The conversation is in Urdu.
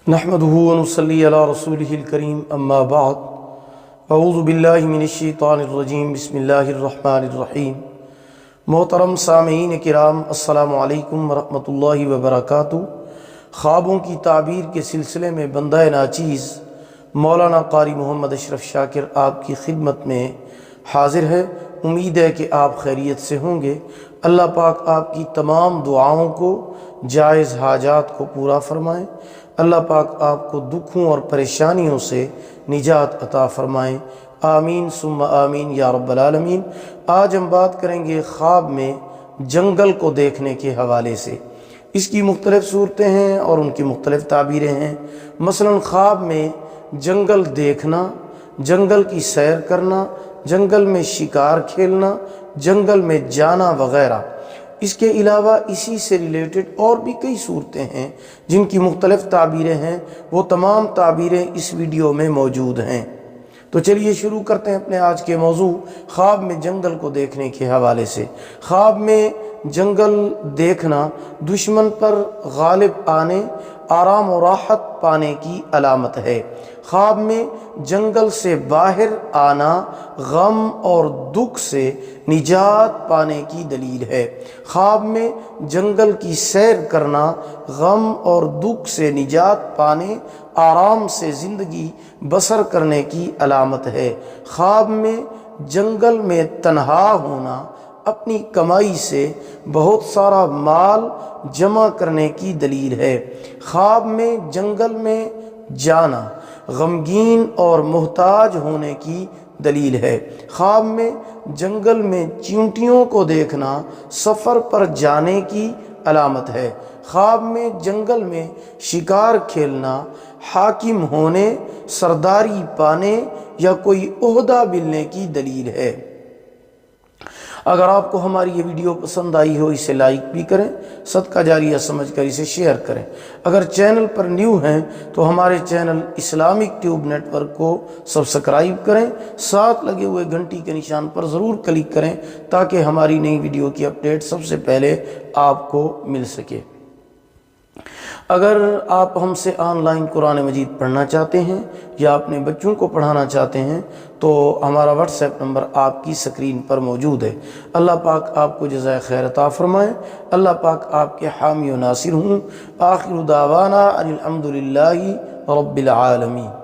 نحمده ونصلي على رسوله الكريم اما بعد اعوذ باللہ من الشیطان الرجیم بسم اللہ الرحمن الرحیم۔ محترم سامعین کرام، السلام علیکم ورحمۃ اللہ وبرکاتہ۔ خوابوں کی تعبیر کے سلسلے میں بندہ ناچیز مولانا قاری محمد اشرف شاکر آپ کی خدمت میں حاضر ہے۔ امید ہے کہ آپ خیریت سے ہوں گے۔ اللہ پاک آپ کی تمام دعاؤں کو، جائز حاجات کو پورا فرمائیں۔ اللہ پاک آپ کو دکھوں اور پریشانیوں سے نجات عطا فرمائیں، آمین ثم آمین یا رب العالمین۔ آج ہم بات کریں گے خواب میں جنگل کو دیکھنے کے حوالے سے۔ اس کی مختلف صورتیں ہیں اور ان کی مختلف تعبیریں ہیں۔ مثلا خواب میں جنگل دیکھنا، جنگل کی سیر کرنا، جنگل میں شکار کھیلنا، جنگل میں جانا وغیرہ۔ اس کے علاوہ اسی سے ریلیٹڈ اور بھی کئی صورتیں ہیں جن کی مختلف تعبیریں ہیں، وہ تمام تعبیریں اس ویڈیو میں موجود ہیں۔ تو چلیے شروع کرتے ہیں اپنے آج کے موضوع، خواب میں جنگل کو دیکھنے کے حوالے سے۔ خواب میں جنگل دیکھنا دشمن پر غالب آنے، آرام و راحت پانے کی علامت ہے۔ خواب میں جنگل سے باہر آنا غم اور دکھ سے نجات پانے کی دلیل ہے۔ خواب میں جنگل کی سیر کرنا غم اور دکھ سے نجات پانے، آرام سے زندگی بسر کرنے کی علامت ہے۔ خواب میں جنگل میں تنہا ہونا اپنی کمائی سے بہت سارا مال جمع کرنے کی دلیل ہے۔ خواب میں جنگل میں جانا غمگین اور محتاج ہونے کی دلیل ہے۔ خواب میں جنگل میں چیونٹیوں کو دیکھنا سفر پر جانے کی علامت ہے۔ خواب میں جنگل میں شکار کھیلنا حاکم ہونے، سرداری پانے یا کوئی عہدہ ملنے کی دلیل ہے۔ اگر آپ کو ہماری یہ ویڈیو پسند آئی ہو، اسے لائک بھی کریں، صدقہ جاریہ سمجھ کر اسے شیئر کریں۔ اگر چینل پر نیو ہیں تو ہمارے channel Islamic tube network کو سبسکرائب کریں، ساتھ لگے ہوئے گھنٹی کے نشان پر ضرور کلک کریں تاکہ ہماری نئی ویڈیو کی اپڈیٹ سب سے پہلے آپ کو مل سکے۔ اگر آپ ہم سے آن لائن قرآن مجید پڑھنا چاہتے ہیں یا اپنے بچوں کو پڑھانا چاہتے ہیں تو ہمارا واٹس ایپ نمبر آپ کی سکرین پر موجود ہے۔ اللہ پاک آپ کو جزائے خیر عطا فرمائے۔ اللہ پاک آپ کے حامی و ناصر ہوں۔ آخر دعوانا ان الحمد للہ رب العالمین۔